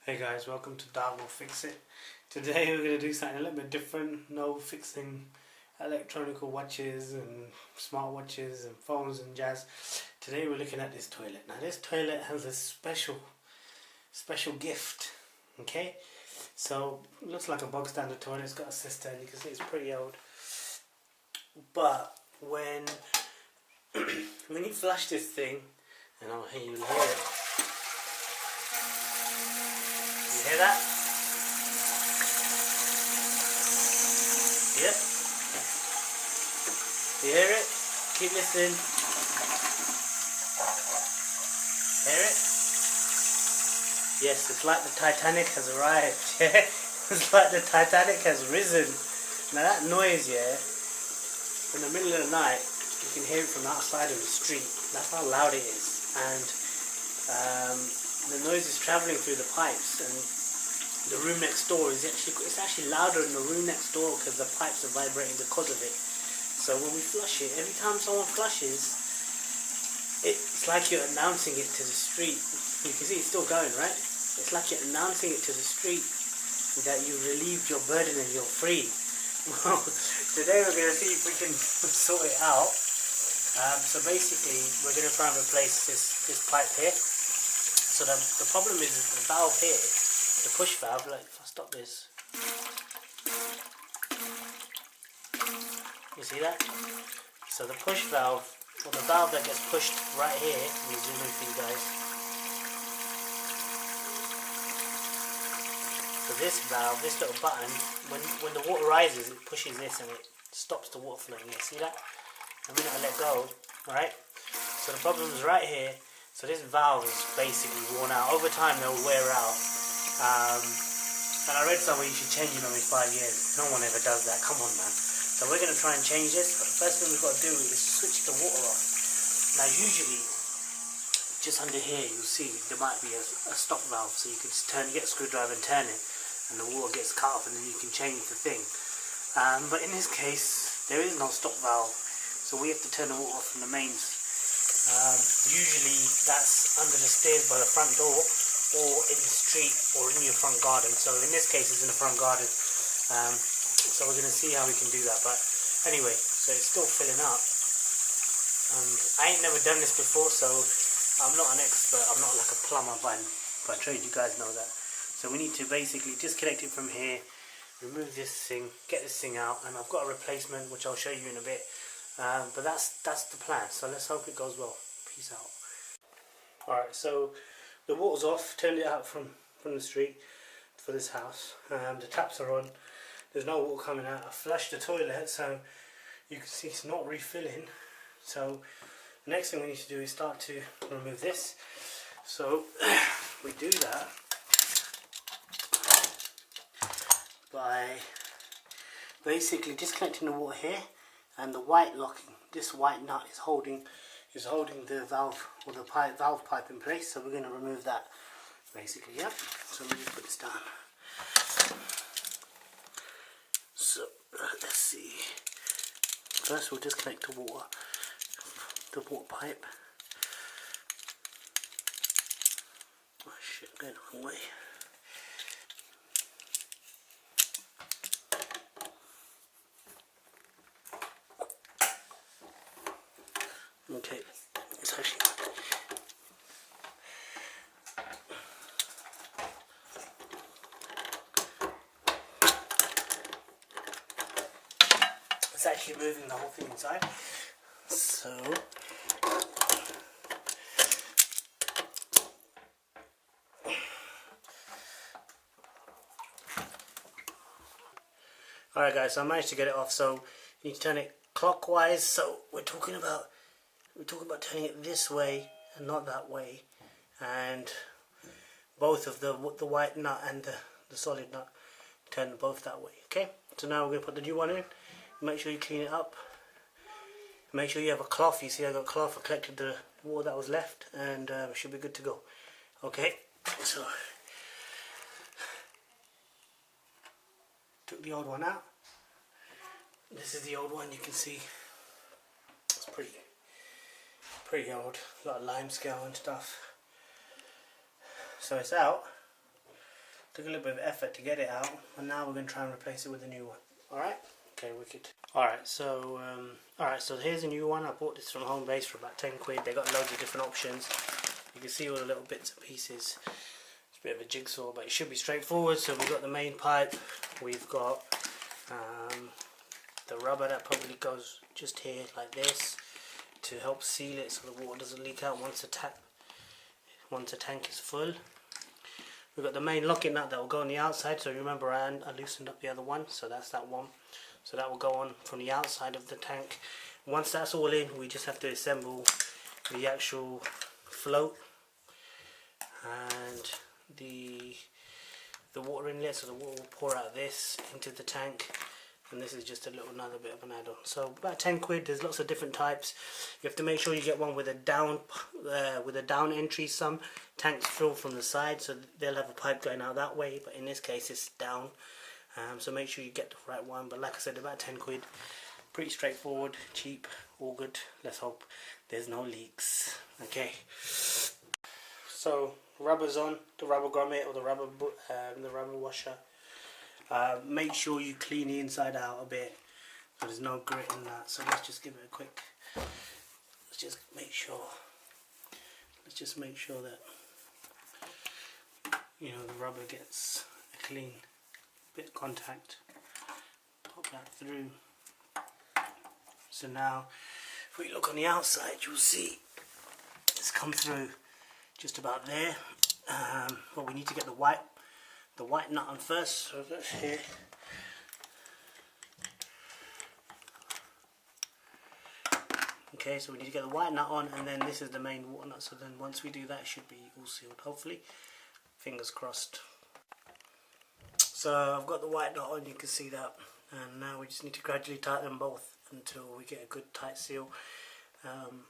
Hey guys, welcome to Dog Will Fix It. Today we're going to do something a little bit different. No fixing electronic watches and smartwatches and phones and jazz. Today we're looking at this toilet. Now this toilet has a special gift. Okay, so it looks like a bog standard toilet. It's got a cistern. You can see it's pretty old. But when you flush this thing, and I'll hear you hear it. You hear that? Yep. You hear it? Keep listening. Hear it? Yes, it's like the Titanic has arrived. It's like the Titanic has risen. Now that noise, yeah, in the middle of the night, you can hear it from outside of the street. That's how loud it is. And the noise is travelling through the pipes, and the room next door is actually louder in the room next door because the pipes are vibrating because of it. So when we flush it, every time someone flushes, it's like you're announcing it to the street. You can see it's still going, right? It's like you're announcing it to the street that you relieved your burden and you're free. Well, today we're going to see if we can sort it out. So basically, we're going to try and replace this pipe here. So the problem is the valve here, the push valve. Like if I stop this, you see that? So the push valve, or the valve that gets pushed right here. Let me zoom in for you guys. So this valve, this little button, when the water rises, it pushes this and it stops the water flowing. You see that? The minute I let go, right? So the problem is right here. So this valve is basically worn out. Over time they'll wear out. And I read somewhere you should change it every 5 years. No one ever does that. Come on, man. So we're going to try and change this. But the first thing we've got to do is switch the water off. Now usually, just under here you'll see there might be a stop valve. So you can just get a screwdriver and turn it. And the water gets cut off and then you can change the thing. But in this case, there is no stop valve. So we have to turn the water off from the mains. Usually that's under the stairs by the front door or in the street or in your front garden. So in this case it's in the front garden. So we're going to see how we can do that. But anyway, so it's still filling up. I ain't never done this before, so I'm not an expert. I'm not like a plumber by trade, you guys know that. So we need to basically disconnect it from here, remove this thing, get this thing out, and I've got a replacement which I'll show you in a bit. But that's the plan, so let's hope it goes well. Peace out. Alright, so the water's off, turned it out from the street for this house. The taps are on, there's no water coming out. I flushed the toilet, so you can see it's not refilling. So the next thing we need to do is start to remove this. So we do that by basically disconnecting the water here. And the white locking, this white nut is holding the valve or the valve pipe in place. So we're going to remove that, basically. Yep. So let me put this down. So let's see. First, we'll disconnect the water pipe. Oh shit, I'm going the wrong way. Okay, it's actually moving the whole thing inside. So alright guys, so I managed to get it off. So you need to turn it clockwise. So we're talking about turning it this way and not that way, and both of the white nut and the solid nut, turn both that way. Okay, so now we're going to put the new one in. Make sure you clean it up, make sure you have a cloth. You see I got a cloth, I collected the water that was left, and it should be good to go. Okay, so took the old one out. This is the old one. You can see it's pretty old, a lot of limescale and stuff. So it's out. Took a little bit of effort to get it out, and now we're going to try and replace it with a new one. Alright? Okay, wicked. Alright, so here's a new one. I bought this from Home Base for about 10 quid. They got loads of different options. You can see all the little bits and pieces. It's a bit of a jigsaw, but it should be straightforward. So we've got the main pipe, we've got the rubber that probably goes just here like this to help seal it so the water doesn't leak out once the tank is full. We've got the main locking nut that will go on the outside, so remember I loosened up the other one, so that's that one. So that will go on from the outside of the tank. Once that's all in, we just have to assemble the actual float and the water inlet, so the water will pour out this into the tank, and this is just another bit of an add-on. So about 10 quid. There's lots of different types. You have to make sure you get one with a down entry. Some tanks fill from the side, so they'll have a pipe going out that way, but in this case it's down. So make sure you get the right one. But like I said, about 10 quid. Pretty straightforward, cheap, all good. Let's hope there's no leaks. Okay. So rubber's on, the rubber grommet or the rubber washer. Make sure you clean the inside out a bit so there's no grit in that. So let's just give it a quick. Let's just make sure that the rubber gets a clean bit of contact. Pop that through. So now, if we look on the outside, you'll see it's come through just about there. But we need to get the white nut on first. So that's here. Okay, so we need to get the white nut on, and then this is the main water nut. So then once we do that, it should be all sealed, hopefully. Fingers crossed. So I've got the white nut on, you can see that, and now we just need to gradually tighten them both until we get a good tight seal, and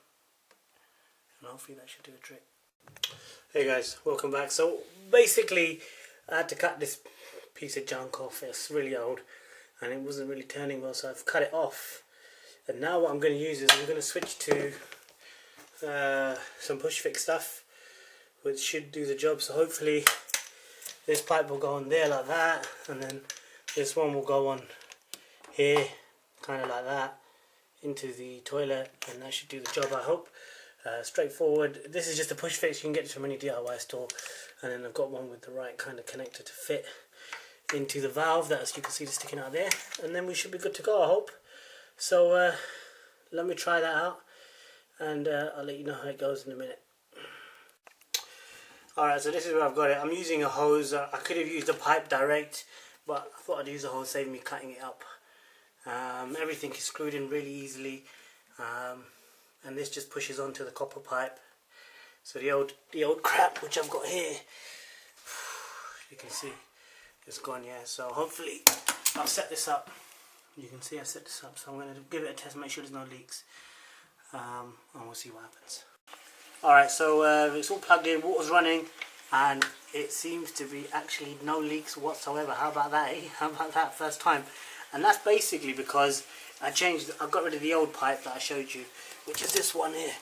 hopefully that should do the trick. Hey guys, welcome back. So basically I had to cut this piece of junk off. It's really old and it wasn't really turning well, so I've cut it off, and now what I'm going to use is I'm going to switch to some push fix stuff, which should do the job. So hopefully this pipe will go on there like that, and then this one will go on here kind of like that into the toilet, and that should do the job, I hope. Straightforward. This is just a push fix. You can get it from any DIY store, and then I've got one with the right kind of connector to fit into the valve that, as you can see, is sticking out there, and then we should be good to go, I hope. So let me try that out, and I'll let you know how it goes in a minute. Alright, so this is where I've got it. I'm using a hose. I could have used a pipe direct, but I thought I'd use a hose, save me cutting it up. Everything is screwed in really easily, and this just pushes onto the copper pipe. So the old crap which I've got here, you can see it's gone. Yeah, so hopefully I'll set this up. You can see I set this up, so I'm going to give it a test, make sure there's no leaks, and we'll see what happens. Alright, so it's all plugged in, water's running, and it seems to be actually no leaks whatsoever. How about that, eh? How about that, first time? And that's basically because I got rid of the old pipe that I showed you, which is this one here.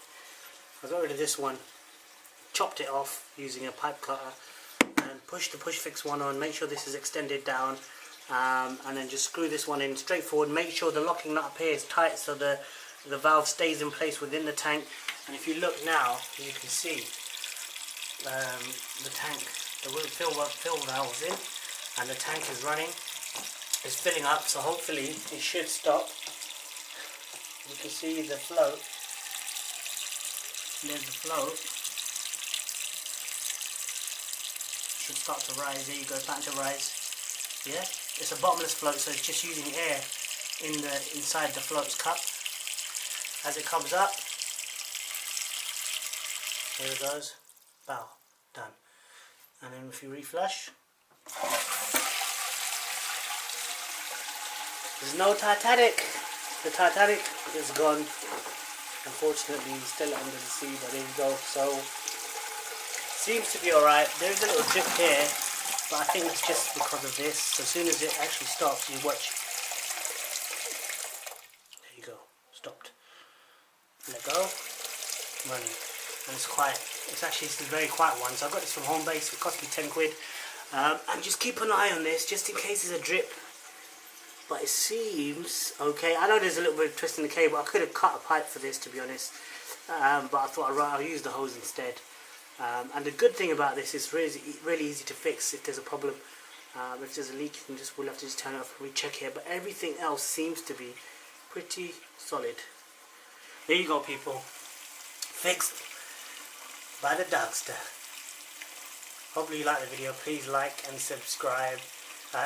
I got rid of this one, chopped it off using a pipe cutter, and pushed the push fix one on, make sure this is extended down, and then just screw this one in straightforward. Make sure the locking nut up here is tight so the valve stays in place within the tank. And if you look now, you can see the tank, the fill valve is in, and the tank is running. It's filling up, so hopefully it should stop. You can see the float. There's the float. Should start to rise. There you go, starting to rise. Yeah, it's a bottomless float, so it's just using air inside the float's cup. As it comes up, there it goes. Bow, done. And then if you reflush, there's no Titanic. The Titanic is gone. Unfortunately, still under the sea, but there you go. So, seems to be alright. There's a little drip here, but I think it's just because of this. So as soon as it actually stops, you watch. There you go. Stopped. Let go. Running. And it's quiet. It's a very quiet one. So I got this from Home Base. It cost me 10 quid. And just keep an eye on this just in case there's a drip. But it seems okay. I know there's a little bit of twist in the cable. I could have cut a pipe for this, to be honest, but I thought I'll use the hose instead. And the good thing about this is really easy to fix if there's a problem. If there's a leak, we'll have to just turn it off and recheck here. But everything else seems to be pretty solid. There you go, people. Fixed by the Dogster. Hopefully you like the video. Please like and subscribe.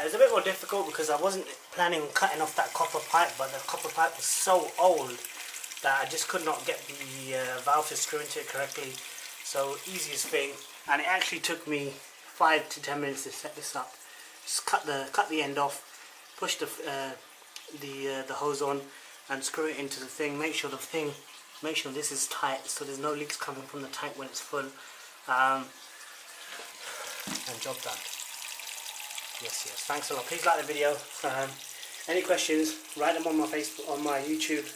It's a bit more difficult because I wasn't planning on cutting off that copper pipe, but the copper pipe was so old that I just could not get the valve to screw into it correctly. So easiest thing, and it actually took me 5 to 10 minutes to set this up. Just cut the end off, push the hose on, and screw it into the thing. Make sure this is tight, so there's no leaks coming from the tank when it's full. And job done. Yes. Thanks a lot. Please like the video. Any questions? Write them on my Facebook, on my YouTube.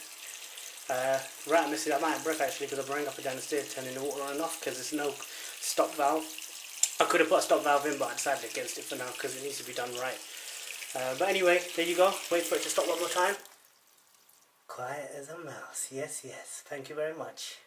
Write a message. I'm out of breath actually because I'm running up and down the stairs turning the water on and off because there's no stop valve. I could have put a stop valve in, but I decided against it for now because it needs to be done right. But anyway, there you go. Wait for it to stop one more time. Quiet as a mouse. Yes. Thank you very much.